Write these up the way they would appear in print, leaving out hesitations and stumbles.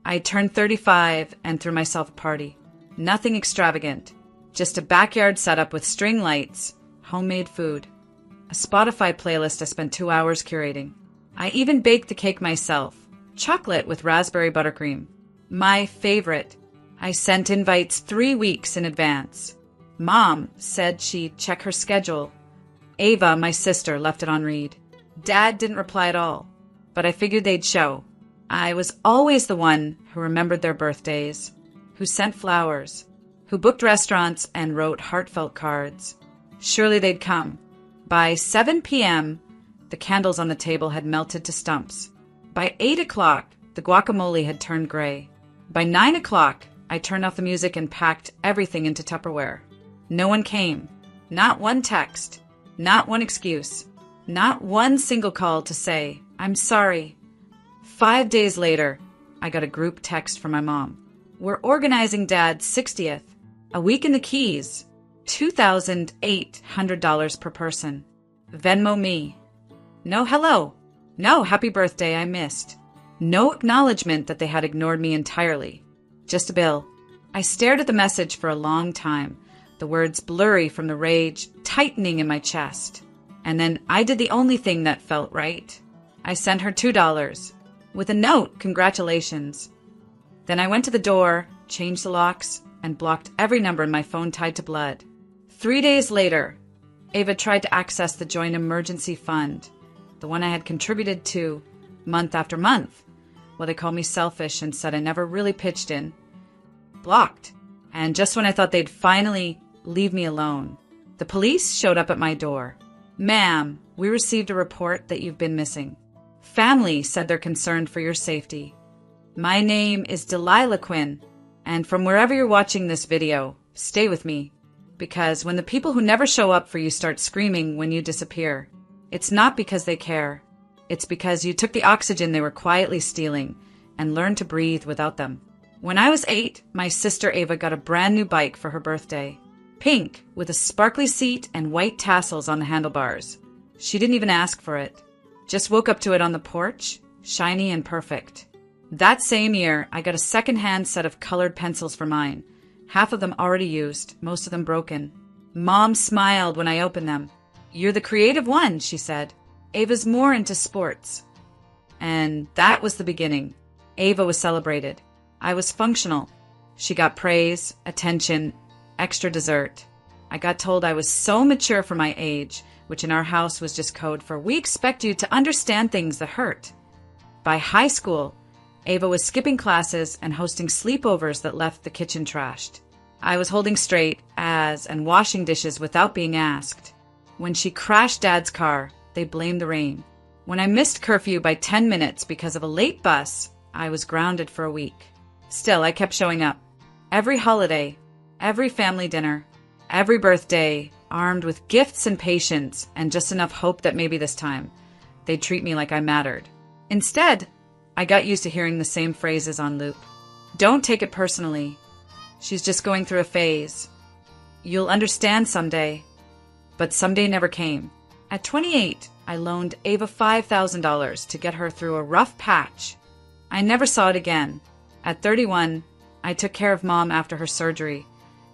I turned 35 and threw myself a party. Nothing extravagant. Just a backyard setup with string lights, homemade food, a Spotify playlist I spent 2 hours curating. I even baked the cake myself. Chocolate with raspberry buttercream. My favorite. I sent invites 3 weeks in advance. Mom said she'd check her schedule. Ava, my sister, left it on read. Dad didn't reply at all, but I figured they'd show. I was always the one who remembered their birthdays, who sent flowers, who booked restaurants and wrote heartfelt cards. Surely they'd come. By 7 p.m., the candles on the table had melted to stumps. By 8 o'clock, the guacamole had turned gray. By 9 o'clock, I turned off the music and packed everything into Tupperware. No one came. Not one text. Not one excuse. Not one single call to say, I'm sorry. 5 days later, I got a group text from my mom. We're organizing Dad's 60th. A week in the Keys. $2,800 per person. Venmo me. No hello. No happy birthday I missed. No acknowledgement that they had ignored me entirely. Just a bill. I stared at the message for a long time, the words blurry from the rage tightening in my chest. And then I did the only thing that felt right. I sent her $2 with a note, congratulations. Then I went to the door, changed the locks, and blocked every number in my phone tied to blood. 3 days later, Ava tried to access the joint emergency fund, the one I had contributed to month after month. Well, they called me selfish and said I never really pitched in. Blocked. And just when I thought they'd finally leave me alone, the police showed up at my door. Ma'am, we received a report that you've been missing. Family said they're concerned for your safety. My name is Delilah Quinn, and from wherever you're watching this video, stay with me. Because when the people who never show up for you start screaming when you disappear, it's not because they care. It's because you took the oxygen they were quietly stealing and learned to breathe without them. When I was 8, my sister Ava got a brand new bike for her birthday. Pink, with a sparkly seat and white tassels on the handlebars. She didn't even ask for it. Just woke up to it on the porch, shiny and perfect. That same year, I got a second-hand set of colored pencils for mine. Half of them already used, most of them broken. Mom smiled when I opened them. You're the creative one, she said. Ava's more into sports. And that was the beginning. Ava was celebrated. I was functional. She got praise, attention, extra dessert. I got told I was so mature for my age, which in our house was just code for we expect you to understand things that hurt. By high school, Ava was skipping classes and hosting sleepovers that left the kitchen trashed. I was holding straight as and washing dishes without being asked. When she crashed Dad's car, they blamed the rain. When I missed curfew by 10 minutes because of a late bus, I was grounded for a week. Still, I kept showing up. Every holiday, every family dinner, every birthday, armed with gifts and patience and just enough hope that maybe this time they'd treat me like I mattered. Instead, I got used to hearing the same phrases on loop. Don't take it personally. She's just going through a phase. You'll understand someday. But someday never came. At 28, I loaned Ava $5,000 to get her through a rough patch. I never saw it again. At 31, I took care of Mom after her surgery.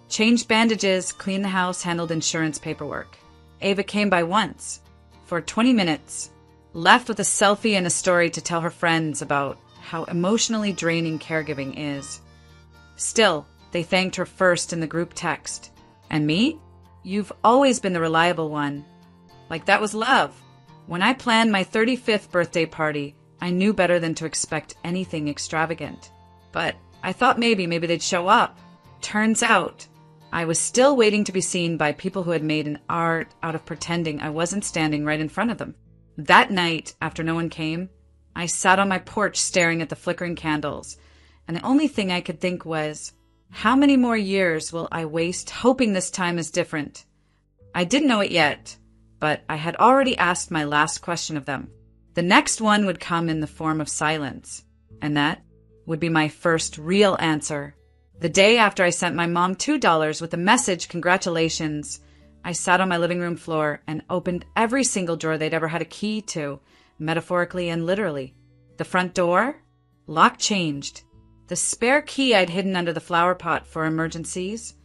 Changed bandages, cleaned the house, handled insurance paperwork. Ava came by once, for 20 minutes, left with a selfie and a story to tell her friends about how emotionally draining caregiving is. Still, they thanked her first in the group text. And me? You've always been the reliable one. Like that was love. When I planned my 35th birthday party, I knew better than to expect anything extravagant. But I thought maybe they'd show up. Turns out, I was still waiting to be seen by people who had made an art out of pretending I wasn't standing right in front of them. That night, after no one came, I sat on my porch staring at the flickering candles, and the only thing I could think was, how many more years will I waste hoping this time is different? I didn't know it yet, but I had already asked my last question of them. The next one would come in the form of silence, and that would be my first real answer. The day after I sent my mom $2 with the message, congratulations, I sat on my living room floor and opened every single drawer they'd ever had a key to, metaphorically and literally. The front door? Lock changed. The spare key I'd hidden under the flower pot for emergencies?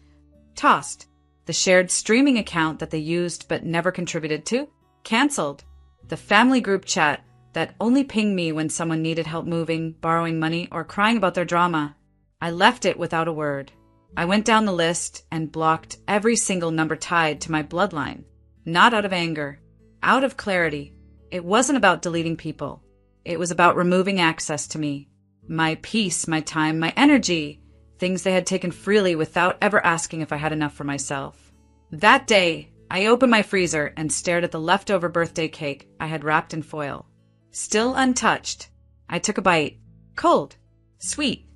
Tossed. The shared streaming account that they used but never contributed to? Cancelled. The family group chat that only pinged me when someone needed help moving, borrowing money, or crying about their drama? I left it without a word. I went down the list and blocked every single number tied to my bloodline. Not out of anger. Out of clarity. It wasn't about deleting people. It was about removing access to me. My peace, my time, my energy. Things they had taken freely without ever asking if I had enough for myself. That day, I opened my freezer and stared at the leftover birthday cake I had wrapped in foil. Still untouched. I took a bite. Cold. Sweet.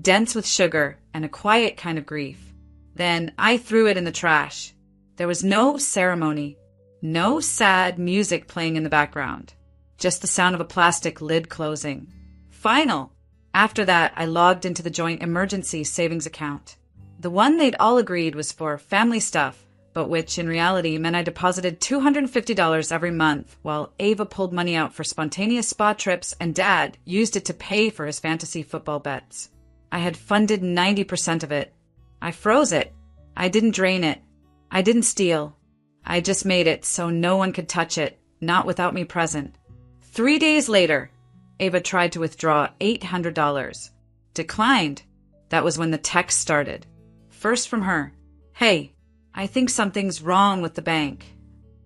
Dense with sugar and a quiet kind of grief. Then I threw it in the trash. There was no ceremony. No sad music playing in the background. Just the sound of a plastic lid closing. Final. After that, I logged into the joint emergency savings account. The one they'd all agreed was for family stuff, but which in reality meant I deposited $250 every month while Ava pulled money out for spontaneous spa trips and Dad used it to pay for his fantasy football bets. I had funded 90% of it. I froze it. I didn't drain it. I didn't steal. I just made it so no one could touch it, not without me present. 3 days later, Ava tried to withdraw $800. Declined. That was when the text started. First from her. Hey, I think something's wrong with the bank.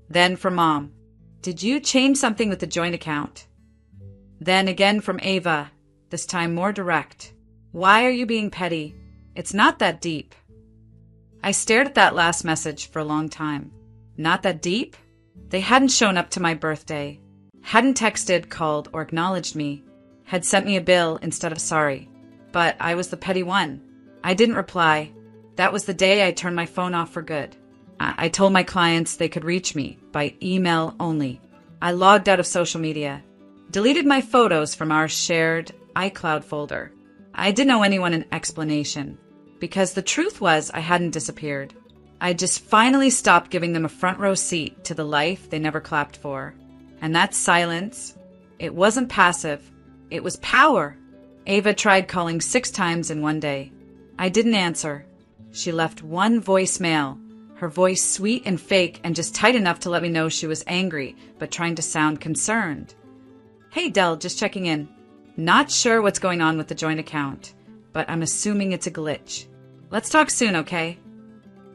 Then from Mom. Did you change something with the joint account? Then again from Ava, this time more direct. Why are you being petty? It's not that deep. I stared at that last message for a long time. Not that deep? They hadn't shown up to my birthday. Hadn't texted, called, or acknowledged me. Had sent me a bill instead of sorry. But I was the petty one. I didn't reply. That was the day I turned my phone off for good. I told my clients they could reach me by email only. I logged out of social media. Deleted my photos from our shared iCloud folder. I didn't owe anyone an explanation. Because the truth was I hadn't disappeared. I just finally stopped giving them a front row seat to the life they never clapped for. And that silence, it wasn't passive. It was power. Ava tried calling 6 times in one day. I didn't answer. She left one voicemail, her voice sweet and fake and just tight enough to let me know she was angry, but trying to sound concerned. Hey, Del, just checking in. Not sure what's going on with the joint account, but I'm assuming it's a glitch. Let's talk soon, okay?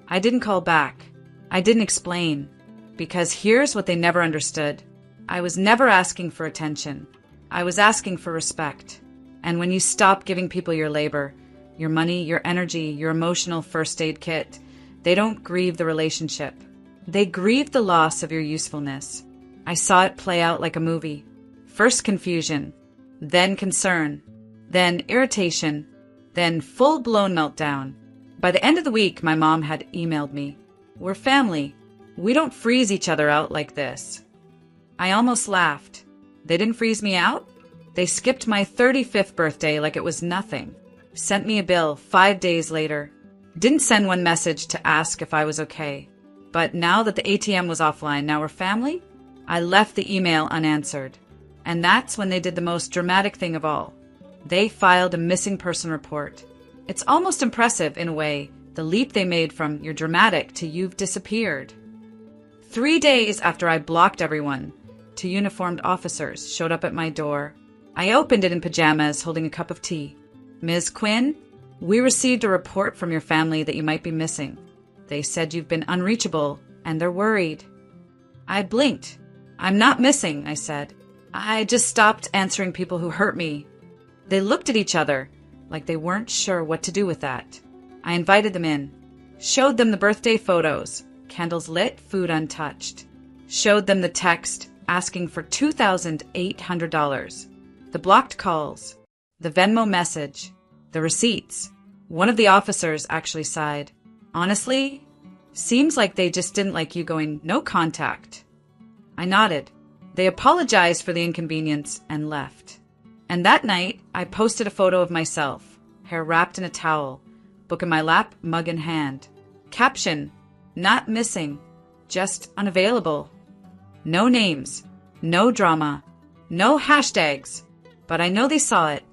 I didn't call back. I didn't explain. Because here's what they never understood. I was never asking for attention. I was asking for respect. And when you stop giving people your labor, your money, your energy, your emotional first aid kit, they don't grieve the relationship. They grieve the loss of your usefulness. I saw it play out like a movie. First confusion, then concern, then irritation, then full-blown meltdown. By the end of the week, my mom had emailed me. We're family. We don't freeze each other out like this. I almost laughed. They didn't freeze me out? They skipped my 35th birthday like it was nothing. Sent me a bill 5 days later. Didn't send one message to ask if I was okay. But now that the ATM was offline, now we're family? I left the email unanswered. And that's when they did the most dramatic thing of all. They filed a missing person report. It's almost impressive, in a way, the leap they made from you're dramatic to you've disappeared. 3 days after I blocked everyone, 2 uniformed officers showed up at my door. I opened it in pajamas, holding a cup of tea. Ms. Quinn, we received a report from your family that you might be missing. They said you've been unreachable, and they're worried. I blinked. I'm not missing, I said. I just stopped answering people who hurt me. They looked at each other, like they weren't sure what to do with that. I invited them in. Showed them the birthday photos, candles lit, food untouched. Showed them the text asking for $2,800. The blocked calls. The Venmo message. The receipts. One of the officers actually sighed. Honestly, seems like they just didn't like you going no contact. I nodded. They apologized for the inconvenience and left. And that night, I posted a photo of myself, hair wrapped in a towel, book in my lap, mug in hand. Caption, not missing, just unavailable. No names, no drama, no hashtags, but I know they saw it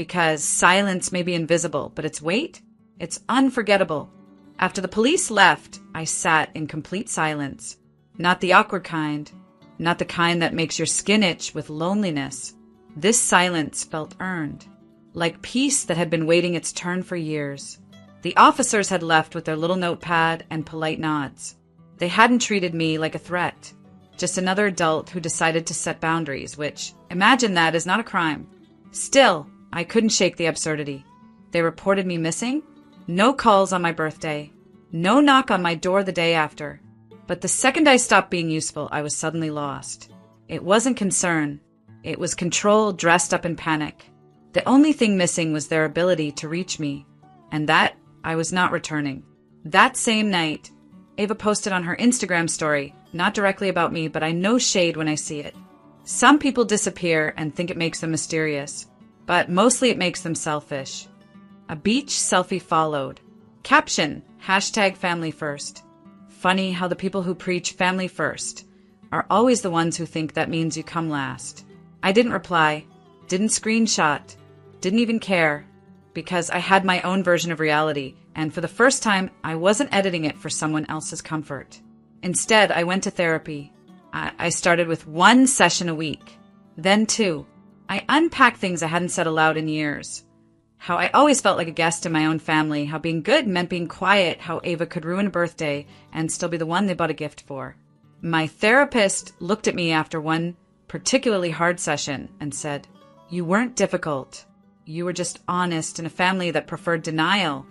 because silence may be invisible, but its weight, it's unforgettable. After the police left, I sat in complete silence. Not the awkward kind, not the kind that makes your skin itch with loneliness. This silence felt earned, like peace that had been waiting its turn for years. The officers had left with their little notepad and polite nods. They hadn't treated me like a threat, just another adult who decided to set boundaries, which, imagine that, is not a crime. Still, I couldn't shake the absurdity. They reported me missing. No calls on my birthday. No knock on my door the day after. But the second I stopped being useful, I was suddenly lost. It wasn't concern. It was control dressed up in panic. The only thing missing was their ability to reach me, and that I was not returning. That same night, Ava posted on her Instagram story, not directly about me, but I know shade when I see it. Some people disappear and think it makes them mysterious, but mostly it makes them selfish. A beach selfie followed. Caption, #family first. Funny how the people who preach family first are always the ones who think that means you come last. I didn't reply, didn't screenshot, didn't even care, because I had my own version of reality, and for the first time, I wasn't editing it for someone else's comfort. Instead, I went to therapy. I started with 1 session a week, then 2. I unpacked things I hadn't said aloud in years. How I always felt like a guest in my own family, how being good meant being quiet, how Ava could ruin a birthday and still be the one they bought a gift for. My therapist looked at me after one particularly hard session and said, "You weren't difficult. You were just honest in a family that preferred denial."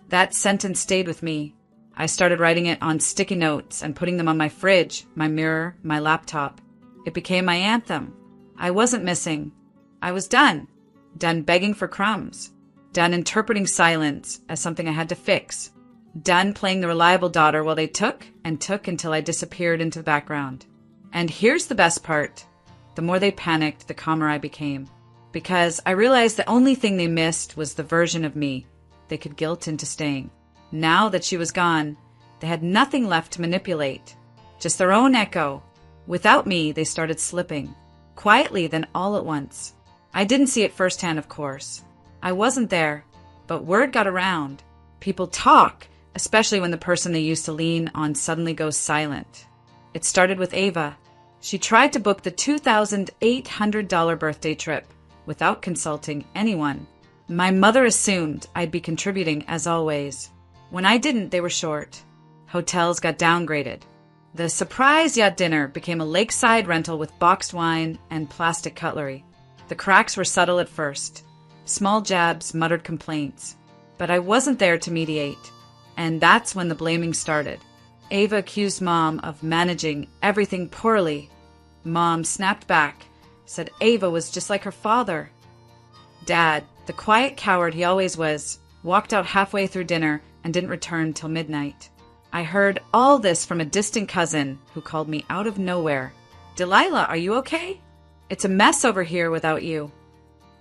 That sentence stayed with me. I started writing it on sticky notes and putting them on my fridge, my mirror, my laptop. It became my anthem. I wasn't missing. I was done. Done begging for crumbs. Done interpreting silence as something I had to fix. Done playing the reliable daughter while they took and took until I disappeared into the background. And here's the best part. The more they panicked, the calmer I became. Because I realized the only thing they missed was the version of me they could guilt into staying. Now that she was gone, they had nothing left to manipulate. Just their own echo. Without me, they started slipping. Quietly, then all at once. I didn't see it firsthand, of course. I wasn't there, but word got around. People talk, especially when the person they used to lean on suddenly goes silent. It started with Ava. She tried to book the $2,800 birthday trip without consulting anyone. My mother assumed I'd be contributing as always. When I didn't, they were short. Hotels got downgraded. The surprise yacht dinner became a lakeside rental with boxed wine and plastic cutlery. The cracks were subtle at first. Small jabs, muttered complaints. But I wasn't there to mediate. And that's when the blaming started. Ava accused Mom of managing everything poorly. Mom snapped back, said Ava was just like her father. Dad, the quiet coward he always was, walked out halfway through dinner and didn't return till midnight. I heard all this from a distant cousin who called me out of nowhere. "Delilah, are you okay? It's a mess over here without you."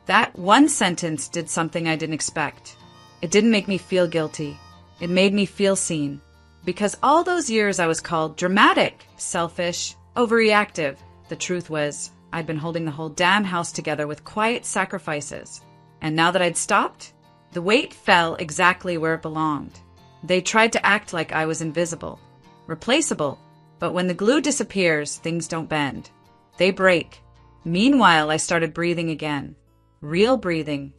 That one sentence did something I didn't expect. It didn't make me feel guilty. It made me feel seen. Because all those years I was called dramatic, selfish, overreactive. The truth was, I'd been holding the whole damn house together with quiet sacrifices. And now that I'd stopped, the weight fell exactly where it belonged. They tried to act like I was invisible, replaceable, but when the glue disappears, things don't bend. They break. Meanwhile, I started breathing again. Real breathing.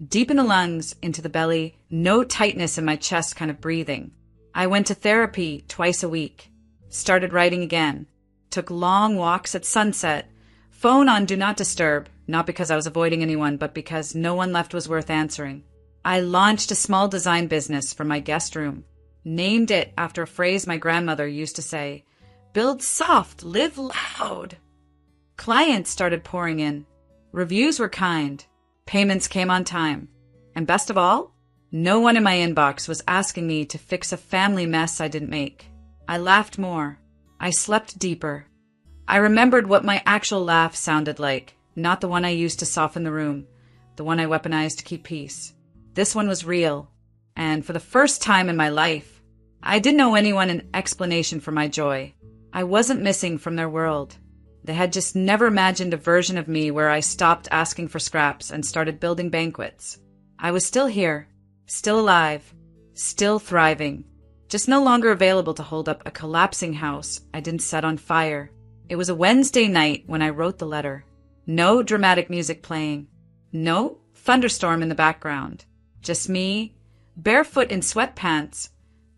Deep in the lungs, into the belly, no tightness in my chest kind of breathing. I went to therapy twice a week. Started writing again. Took long walks at sunset. Phone on Do Not Disturb, not because I was avoiding anyone, but because no one left was worth answering. I launched a small design business from my guest room. Named it after a phrase my grandmother used to say, "Build soft, live loud." Clients started pouring in. Reviews were kind. Payments came on time. And best of all, no one in my inbox was asking me to fix a family mess I didn't make. I laughed more. I slept deeper. I remembered what my actual laugh sounded like, not the one I used to soften the room, the one I weaponized to keep peace. This one was real, and for the first time in my life, I didn't owe anyone an explanation for my joy. I wasn't missing from their world. They had just never imagined a version of me where I stopped asking for scraps and started building banquets. I was still here, still alive, still thriving, just no longer available to hold up a collapsing house I didn't set on fire. It was a Wednesday night when I wrote the letter. No dramatic music playing. No thunderstorm in the background. Just me, barefoot in sweatpants,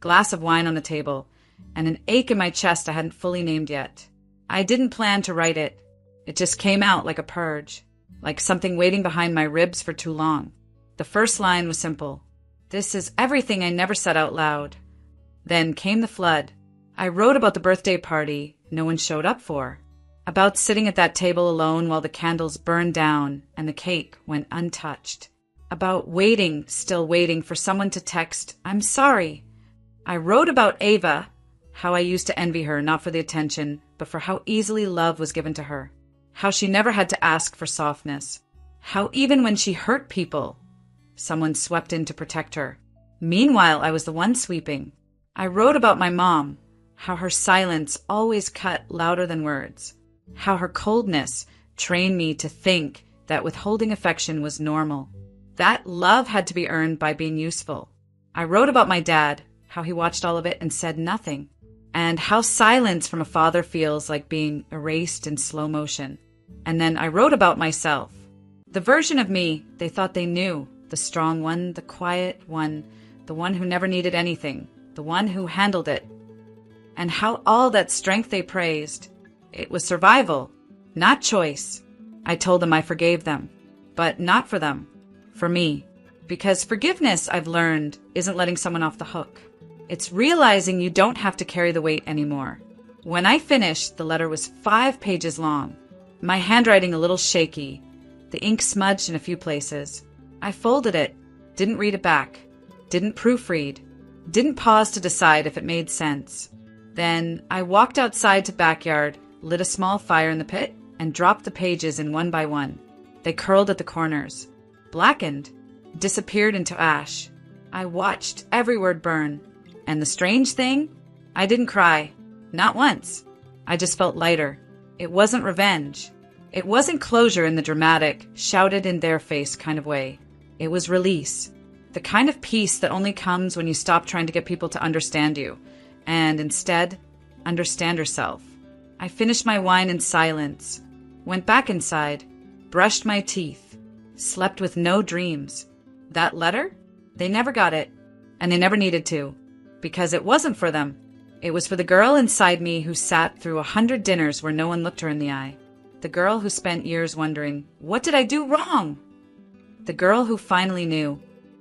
glass of wine on the table, and an ache in my chest I hadn't fully named yet. I didn't plan to write it. It just came out like a purge, like something waiting behind my ribs for too long. The first line was simple. This is everything I never said out loud. Then came the flood. I wrote about the birthday party no one showed up for, about sitting at that table alone while the candles burned down and the cake went untouched, about waiting, still waiting for someone to text, "I'm sorry." I wrote about Ava, how I used to envy her, not for the attention, but for how easily love was given to her, how she never had to ask for softness, how even when she hurt people, someone swept in to protect her. Meanwhile, I was the one sweeping. I wrote about my mom, how her silence always cut louder than words, how her coldness trained me to think that withholding affection was normal, that love had to be earned by being useful. I wrote about my dad, how he watched all of it and said nothing, and how silence from a father feels like being erased in slow motion. And then I wrote about myself, the version of me they thought they knew, the strong one, the quiet one, the one who never needed anything, the one who handled it. And how all that strength they praised, it was survival, not choice. I told them I forgave them, but not for them, for me. Because forgiveness, I've learned, isn't letting someone off the hook. It's realizing you don't have to carry the weight anymore. When I finished, the letter was 5 pages long, my handwriting a little shaky, the ink smudged in a few places. I folded it, didn't read it back, didn't proofread, didn't pause to decide if it made sense. Then I walked outside to backyard, lit a small fire in the pit, and dropped the pages in one by one. They curled at the corners, blackened, disappeared into ash. I watched every word burn. And the strange thing? I didn't cry. Not once. I just felt lighter. It wasn't revenge. It wasn't closure in the dramatic, shouted in their face kind of way. It was release. The kind of peace that only comes when you stop trying to get people to understand you, and instead, understand yourself. I finished my wine in silence, went back inside, brushed my teeth, slept with no dreams. That letter? They never got it, and they never needed to, because it wasn't for them. It was for the girl inside me who sat through 100 dinners where no one looked her in the eye. The girl who spent years wondering, what did I do wrong? The girl who finally knew.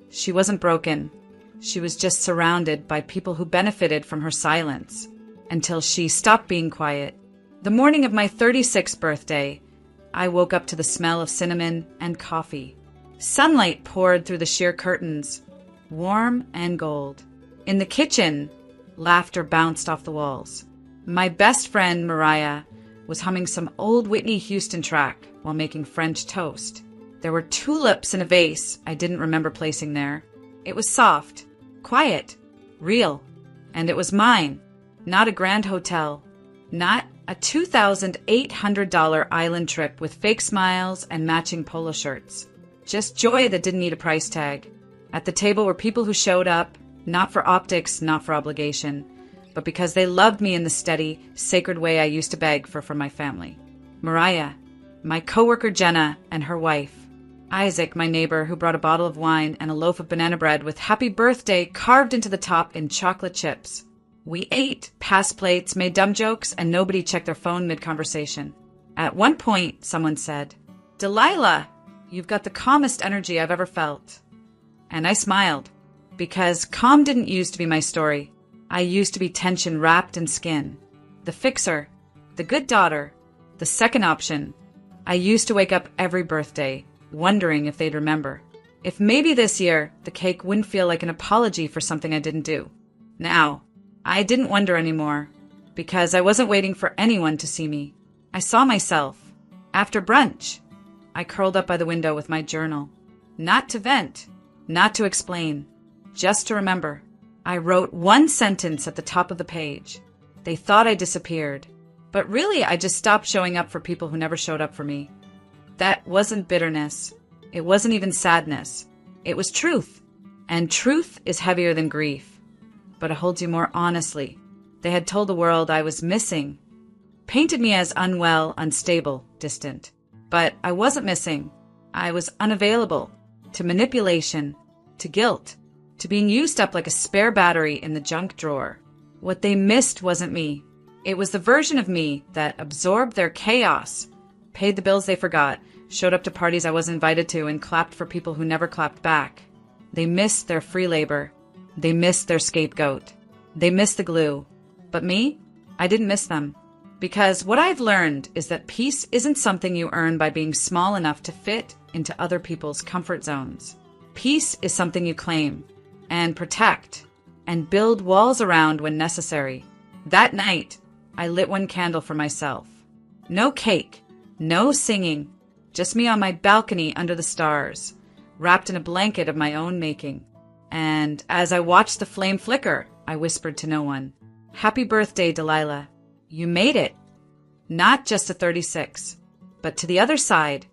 She wasn't broken. She was just surrounded by people who benefited from her silence, until she stopped being quiet. The morning of my 36th birthday, I woke up to the smell of cinnamon and coffee. Sunlight poured through the sheer curtains, warm and gold. In the kitchen, laughter bounced off the walls. My best friend, Mariah, was humming some old Whitney Houston track while making French toast. There were tulips in a vase I didn't remember placing there. It was soft, quiet, real, and it was mine, not a grand hotel, not a $2,800 island trip with fake smiles and matching polo shirts. Just joy that didn't need a price tag. At the table were people who showed up, not for optics, not for obligation, but because they loved me in the steady, sacred way I used to beg for from my family. Mariah, my coworker Jenna, and her wife. Isaac, my neighbor, who brought a bottle of wine and a loaf of banana bread with happy birthday carved into the top in chocolate chips. We ate, passed plates, made dumb jokes, and nobody checked their phone mid-conversation. At one point, someone said, "Delilah, you've got the calmest energy I've ever felt." And I smiled, because calm didn't used to be my story. I used to be tension wrapped in skin. The fixer, the good daughter, the second option. I used to wake up every birthday, wondering if they'd remember. If maybe this year, the cake wouldn't feel like an apology for something I didn't do. Now, I didn't wonder anymore, because I wasn't waiting for anyone to see me. I saw myself. After brunch, I curled up by the window with my journal. Not to vent, not to explain, just to remember. I wrote one sentence at the top of the page. They thought I disappeared. But really, I just stopped showing up for people who never showed up for me. That wasn't bitterness. It wasn't even sadness. It was truth. And truth is heavier than grief. But it holds you more honestly. They had told the world I was missing, painted me as unwell, unstable, distant. But I wasn't missing. I was unavailable to manipulation, to guilt, to being used up like a spare battery in the junk drawer. What they missed wasn't me. It was the version of me that absorbed their chaos, paid the bills they forgot, showed up to parties I wasn't invited to, and clapped for people who never clapped back. They missed their free labor. They missed their scapegoat. They missed the glue. But me? I didn't miss them. Because what I've learned is that peace isn't something you earn by being small enough to fit into other people's comfort zones. Peace is something you claim and protect and build walls around when necessary. That night, I lit one candle for myself. No cake, no singing, just me on my balcony under the stars, wrapped in a blanket of my own making. And as I watched the flame flicker, I whispered to no one, "Happy birthday, Delilah. You made it. Not just to 36, but to the other side,